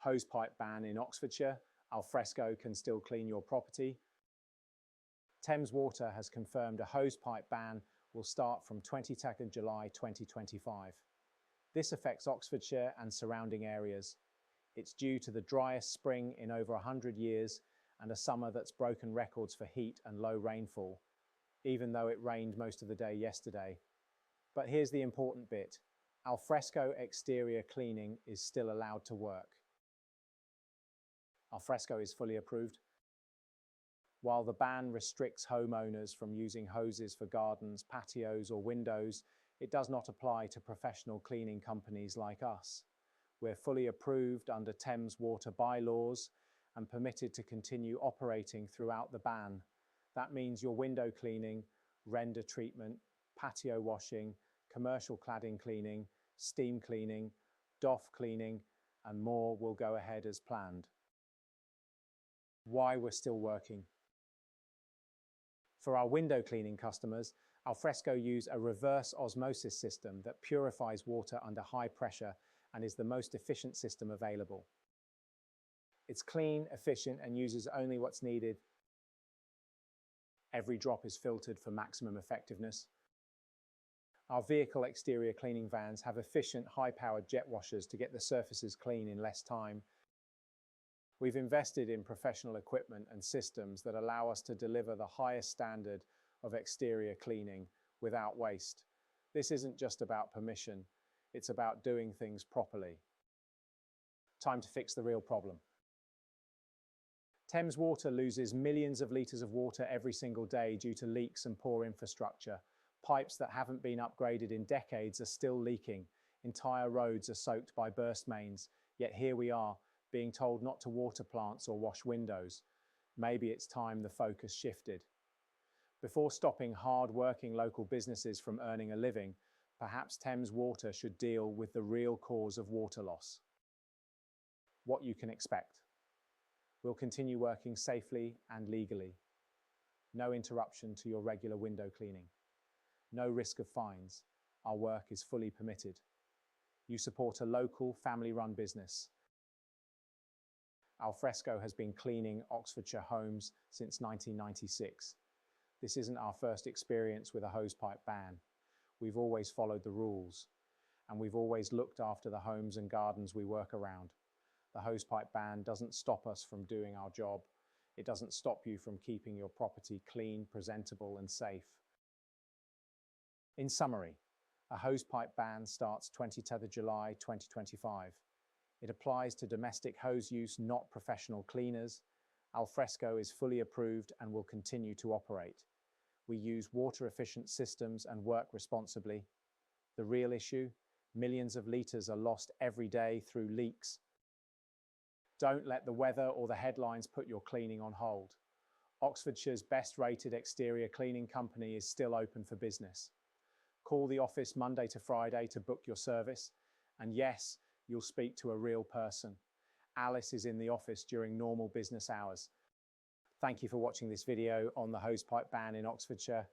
Hosepipe ban in Oxfordshire. Alfresco can still clean your property. Thames Water has confirmed a hosepipe ban will start from 22nd July 2025. This affects Oxfordshire and surrounding areas. It's due to the driest spring in over 100 years and a summer that's broken records for heat and low rainfall, even though it rained most of the day yesterday. But here's the important bit. Alfresco Exterior Cleaning is still allowed to work. Alfresco is fully approved. While the ban restricts homeowners from using hoses for gardens, patios or windows, it does not apply to professional cleaning companies like us. We're fully approved under Thames Water bylaws and permitted to continue operating throughout the ban. That means your window cleaning, render treatment, patio washing, commercial cladding cleaning, steam cleaning, DOF cleaning, and more will go ahead as planned. Why we're still working. For our window cleaning customers, Alfresco use a reverse osmosis system that purifies water under high pressure and is the most efficient system available. It's clean, efficient, and uses only what's needed. Every drop is filtered for maximum effectiveness. Our vehicle exterior cleaning vans have efficient, high-powered jet washers to get the surfaces clean in less time. We've invested in professional equipment and systems that allow us to deliver the highest standard of exterior cleaning without waste. This isn't just about permission, it's about doing things properly. Time to fix the real problem. Thames Water loses millions of litres of water every single day due to leaks and poor infrastructure. Pipes that haven't been upgraded in decades are still leaking. Entire roads are soaked by burst mains, yet here we are, being told not to water plants or wash windows. Maybe it's time the focus shifted. Before stopping hard-working local businesses from earning a living, perhaps Thames Water should deal with the real cause of water loss. What you can expect. We'll continue working safely and legally. No interruption to your regular window cleaning. No risk of fines. Our work is fully permitted. You support a local, family-run business. Alfresco has been cleaning Oxfordshire homes since 1996. This isn't our first experience with a hosepipe ban. We've always followed the rules, and we've always looked after the homes and gardens we work around. The hosepipe ban doesn't stop us from doing our job. It doesn't stop you from keeping your property clean, presentable, and safe. In summary, a hosepipe ban starts 23rd July 2025. It applies to domestic hose use, not professional cleaners. Alfresco is fully approved and will continue to operate. We use water-efficient systems and work responsibly. The real issue? Millions of litres are lost every day through leaks. Don't let the weather or the headlines put your cleaning on hold. Oxfordshire's best-rated exterior cleaning company is still open for business. Call the office Monday to Friday to book your service. And yes, you'll speak to a real person. Alice is in the office during normal business hours. Thank you for watching this video on the hosepipe ban in Oxfordshire.